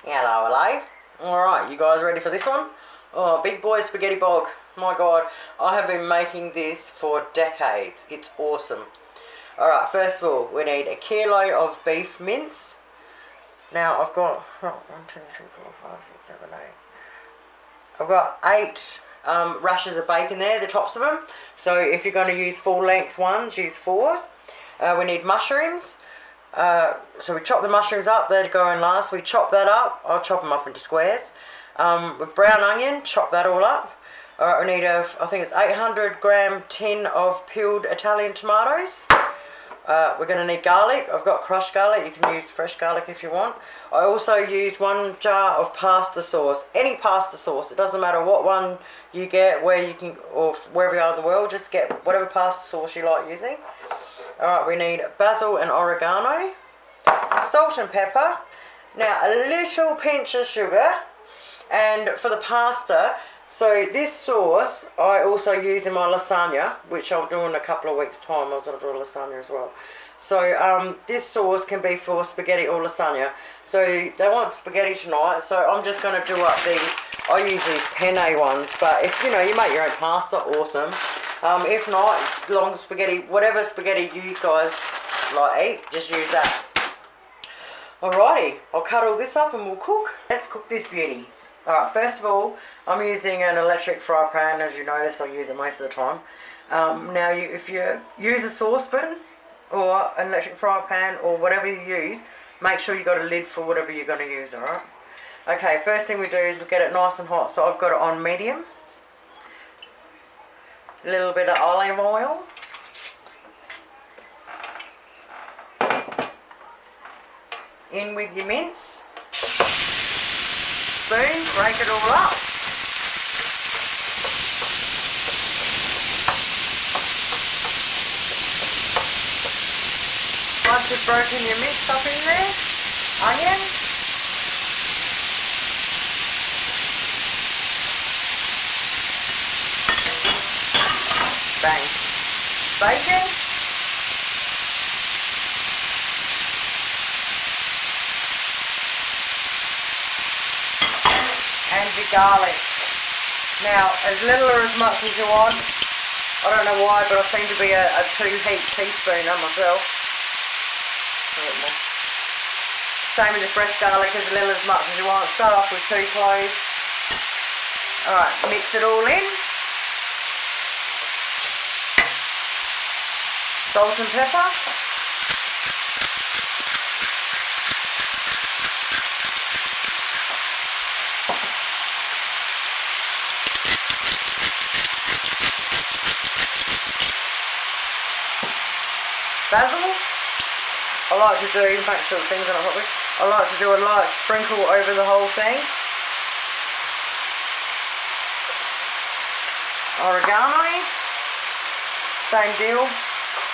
Hello, hello. Alright, you guys ready for this one? Oh, big boy spaghetti bog. My god, I have been making this for decades. It's awesome. Alright, first of all, we need a kilo of beef mince. Now, I've got 1, 2, 3, 4, 5, 6, 7, 8. I've got 8 rashers of bacon there, the tops of them. So if you're going to use full length ones, use 4. We need mushrooms. So we chop the mushrooms up, they're going last. We chop that up, I'll chop them up into squares. With brown onion, chop that all up. Alright, we need I think it's 800 gram tin of peeled Italian tomatoes. We're going to need garlic. I've got crushed garlic, you can use fresh garlic if you want. I also use 1 jar of pasta sauce, any pasta sauce, it doesn't matter what one you get, where you can, or wherever you are in the world, just get whatever pasta sauce you like using. Alright, we need basil and oregano, salt and pepper, now a little pinch of sugar, and for the pasta, so this sauce I also use in my lasagna, which I'll do in a couple of weeks time. I'll do a lasagna as well. So this sauce can be for spaghetti or lasagna. So they want spaghetti tonight, so I'm just going to do up these. I use these penne ones, but if you make your own pasta, awesome. If not, long spaghetti, whatever spaghetti you guys like eat, just use that. Alrighty, I'll cut all this up and we'll cook. Let's cook this beauty. Alright, first of all, I'm using an electric fry pan. As you notice, I use it most of the time. Now, if you use a saucepan or an electric fry pan or whatever you use, make sure you got a lid for whatever you're going to use, alright? Okay, first thing we do is we get it nice and hot. So I've got it on medium. A little bit of olive oil. In with your mince. Spoon, break it all up. Once you've broken your mince up in there, onion. Bang. Bacon. And your garlic. Now, as little or as much as you want. I don't know why, but I seem to be a 2 heaped teaspoon myself. A bit more. Same with the fresh garlic, as little as much as you want. Start off with 2 cloves. Alright, mix it all in. Salt and pepper. Basil. I like to do, make sure the things are not properly. I like to do a light sprinkle over the whole thing. Oregano. Same deal.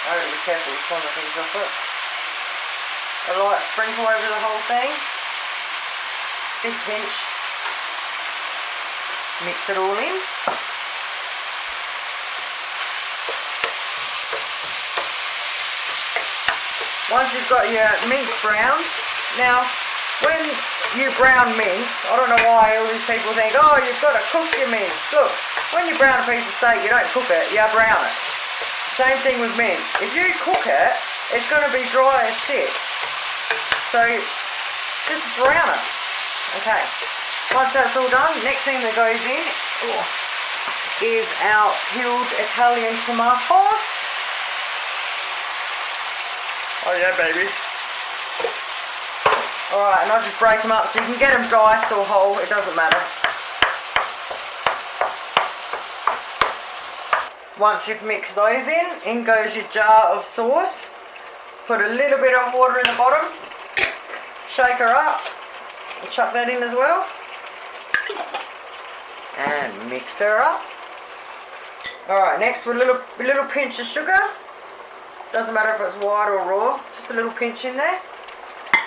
I gotta be careful with some of the things I put. A light sprinkle over the whole thing. Big pinch. Mix it all in. Once you've got your mince browned, now when you brown mince, I don't know why all these people think, oh, you've got to cook your mince. Look, when you brown a piece of steak, you don't cook it, you brown it. Same thing with mince. If you cook it, it's going to be dry as shit. So just brown it. Okay. Once that's all done, next thing that goes in is our peeled Italian tomatoes. Oh yeah, baby. Alright, and I'll just break them up so you can get them diced or whole, it doesn't matter. Once you've mixed those in goes your jar of sauce. Put a little bit of water in the bottom. Shake her up. We'll chuck that in as well. And mix her up. Alright, next with a little pinch of sugar. Doesn't matter if it's white or raw, just a little pinch in there.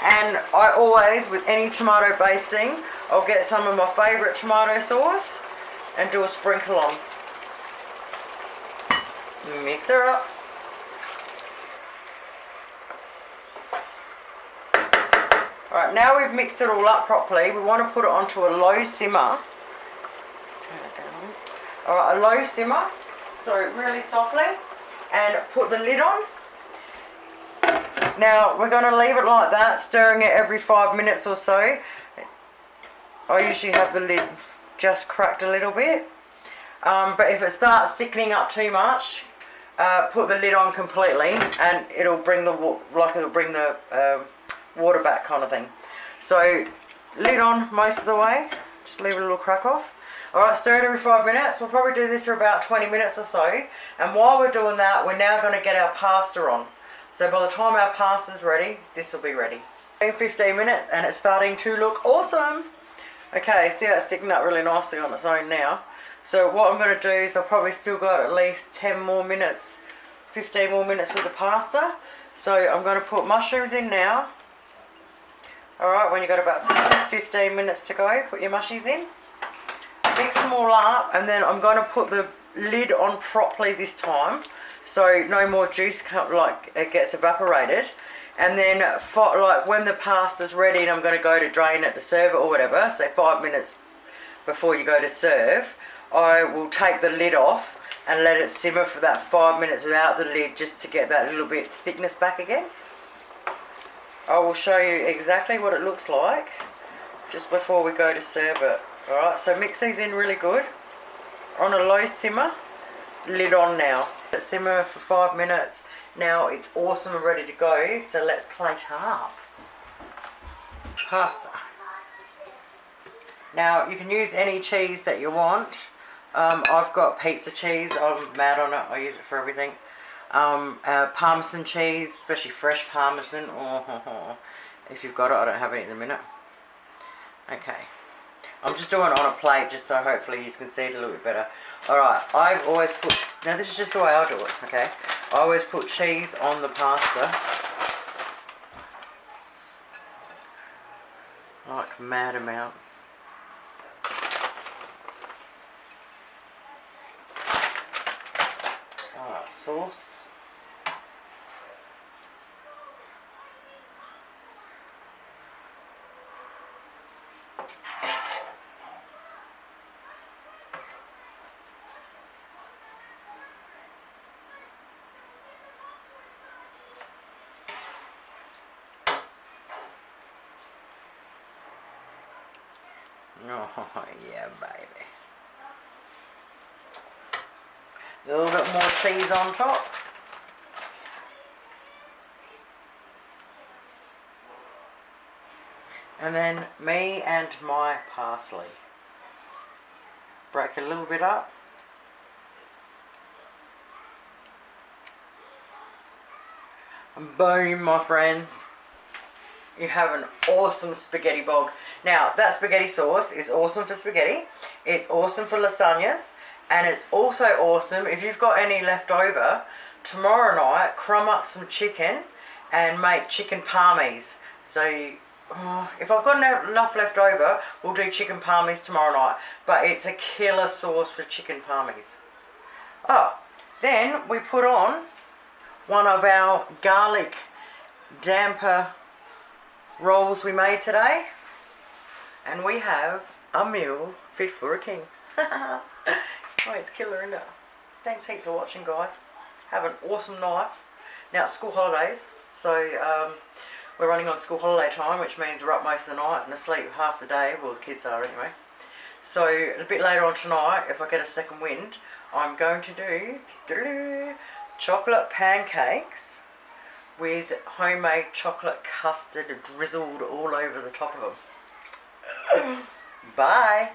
And I always, with any tomato based thing, I'll get some of my favourite tomato sauce and do a sprinkle on. Mix her up. Right, now we've mixed it all up properly, we want to put it onto a low simmer. Turn it down. Alright, a low simmer, so really softly, and put the lid on. Now we're going to leave it like that, stirring it every 5 minutes or so. I usually have the lid just cracked a little bit, but if it starts thickening up too much, put the lid on completely, and it'll bring the water back, kind of thing. So lid on most of the way, just leave it a little crack off. Alright, stir it every 5 minutes. We'll probably do this for about 20 minutes or so, and while we're doing that, we're now going to get our pasta on. So by the time our pasta's ready, this will be ready. 15 minutes and it's starting to look awesome. Okay, see how it's sticking up really nicely on its own now. So what I'm going to do is I've probably still got at least 10 more minutes, 15 more minutes with the pasta. So I'm going to put mushrooms in now. Alright, when you've got about 15 minutes to go, put your mushies in. Mix them all up, and then I'm going to put the lid on properly this time, so no more juice it gets evaporated. And then like when the pasta's ready and I'm going to go to drain it to serve it or whatever, say 5 minutes before you go to serve, I will take the lid off and let it simmer for that 5 minutes without the lid, just to get that little bit thickness back again. I will show you exactly what it looks like just before we go to serve it. Alright, so mix these in really good. On a low simmer, lid on now. Simmer for 5 minutes. Now it's awesome and ready to go, so let's plate up. Pasta. Now you can use any cheese that you want. I've got pizza cheese, I'm mad on it, I use it for everything. Parmesan cheese, especially fresh parmesan. If you've got it, I don't have any at the minute. Okay. I'm just doing it on a plate just so hopefully you can see it a little bit better. Alright, I've always put, now this is just the way I do it, okay? I always put cheese on the pasta. Like mad amount. Alright, sauce. Oh, yeah, baby. A little bit more cheese on top. And then me and my parsley. Break it a little bit up. And boom, my friends. You have an awesome spaghetti bog. Now, that spaghetti sauce is awesome for spaghetti. It's awesome for lasagnas. And it's also awesome if you've got any left over. Tomorrow night, crumb up some chicken and make chicken parmies. So, if I've got enough left over, we'll do chicken parmies tomorrow night. But it's a killer sauce for chicken parmies. Oh, then we put on one of our garlic damper rolls we made today, and we have a meal fit for a king. Oh, it's killer, isn't it? Thanks heaps for watching, guys. Have an awesome night. Now it's school holidays, so we're running on school holiday time, which means we're up most of the night and asleep half the day. Well, the kids are anyway. So a bit later on tonight, if I get a second wind, I'm going to do chocolate pancakes with homemade chocolate custard drizzled all over the top of them. Bye.